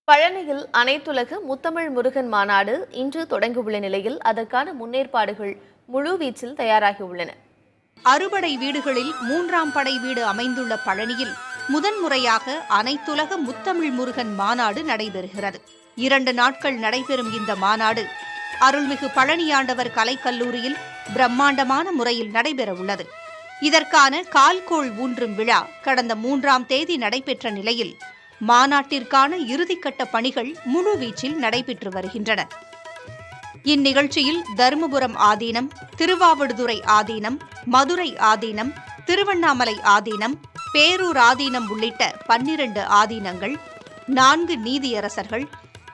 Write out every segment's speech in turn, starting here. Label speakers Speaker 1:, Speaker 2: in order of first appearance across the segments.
Speaker 1: பழனியில் அனைத்துலக முத்தமிழ் முருகன் மாநாடு இன்று தொடங்கியுள்ள நிலையில் அதற்கான முன்னேற்பாடுகள் முழுவீச்சில் தயாராகியுள்ளன.
Speaker 2: அறுபடை வீடுகளில் மூன்றாம் படை வீடு அமைந்துள்ள பழனியில் முதன்முறையாக அனைத்துலக முத்தமிழ் முருகன் மாநாடு நடைபெறுகிறது. 2 நாட்கள் நடைபெறும் இந்த மாநாடு அருள்மிகு பழனியாண்டவர் கலைக்கல்லூரியில் பிரம்மாண்டமான முறையில் நடைபெறவுள்ளது. இதற்கான கால்கோள் ஊன்றும் விழா கடந்த 3ஆம் தேதி நடைபெற்ற நிலையில் மாநாட்டிற்கான இறுதிக்கட்ட பணிகள் முழுவீச்சில் நடைபெற்று வருகின்றன. இந்நிகழ்ச்சியில் தருமபுரம் ஆதீனம், திருவாவடுதுறை ஆதீனம், மதுரை ஆதீனம், திருவண்ணாமலை ஆதீனம், பேரூர் ஆதீனம் உள்ளிட்ட 12 ஆதீனங்கள், 4 நீதியரசர்கள்,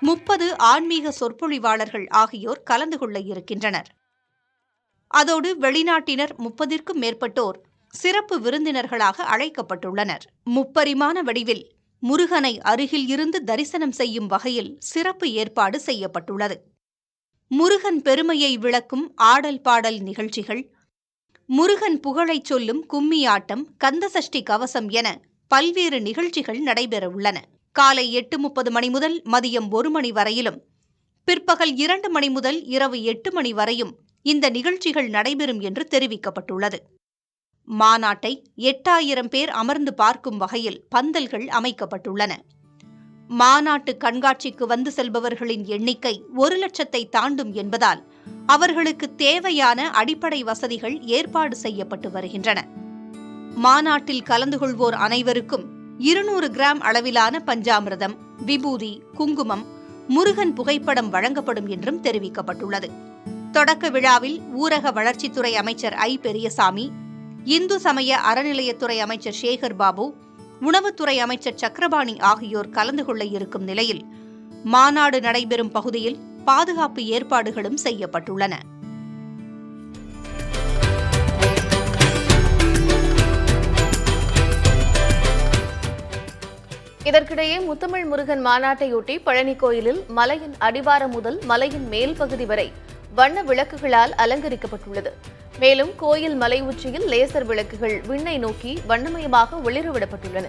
Speaker 2: 30 ஆன்மீக சொற்பொழிவாளர்கள் ஆகியோர் கலந்து கொள்ள இருக்கின்றனர். அதோடு வெளிநாட்டினர் 30ற்கும் மேற்பட்டோர் சிறப்பு விருந்தினர்களாக அழைக்கப்பட்டுள்ளனர். முப்பரிமாண வடிவில் முருகனை அருகில் இருந்து தரிசனம் செய்யும் வகையில் சிறப்பு ஏற்பாடு செய்யப்பட்டுள்ளது. முருகன் பெருமையை விளக்கும் ஆடல் பாடல் நிகழ்ச்சிகள், முருகன் புகழைச் சொல்லும் கும்மி ஆட்டம், கந்தசஷ்டி கவசம் என பல்வேறு நிகழ்ச்சிகள் நடைபெறவுள்ளன. காலை 8:30 மணி முதல் மதியம் 1 மணி வரையிலும், பிற்பகல் 2 மணி முதல் இரவு 8 மணி வரையும் இந்த நிகழ்ச்சிகள் நடைபெறும் என்று தெரிவிக்கப்பட்டுள்ளது. மாநாட்டை 8000 பேர் அமர்ந்து பார்க்கும் வகையில் பந்தல்கள் அமைக்கப்பட்டுள்ளன. மாநாட்டு கண்காட்சிக்கு வந்து செல்பவர்களின் எண்ணிக்கை 1 லட்சத்தை தாண்டும் என்பதால் அவர்களுக்கு தேவையான அடிப்படை வசதிகள் ஏற்பாடு செய்யப்பட்டு வருகின்றன. மாநாட்டில் கலந்து கொள்வோர் அனைவருக்கும் 200 கிராம் அளவிலான பஞ்சாமிர்தம், விபூதி, குங்குமம், முருகன் புகைப்படம் வழங்கப்படும் என்றும் தெரிவிக்கப்பட்டுள்ளது. தொடக்க விழாவில் ஊரக வளர்ச்சித்துறை அமைச்சர் ஐ. பெரியசாமி, இந்து சமய அறநிலையத்துறை அமைச்சர் சேகர் பாபு, உணவுத்துறை அமைச்சர் சக்கரபாணி ஆகியோர் கலந்து கொள்ள இருக்கும் நிலையில் மாநாடு நடைபெறும் பகுதியில் பாதுகாப்பு ஏற்பாடுகளும் செய்யப்பட்டுள்ளன.
Speaker 1: இதற்கிடையே முத்தமிழ் முருகன் மாநாட்டையொட்டி பழனி கோயிலில் மலையின் அடிவாரம் முதல் மலையின் மேல் பகுதி வரை வண்ண விளக்குகளால் அலங்கரிக்கப்பட்டுள்ளது. மேலும் கோயில் மலை உச்சியில் லேசர் விளக்குகள் விண்ணை நோக்கி வண்ணமயமாக ஒளிரவிடப்பட்டுள்ளன.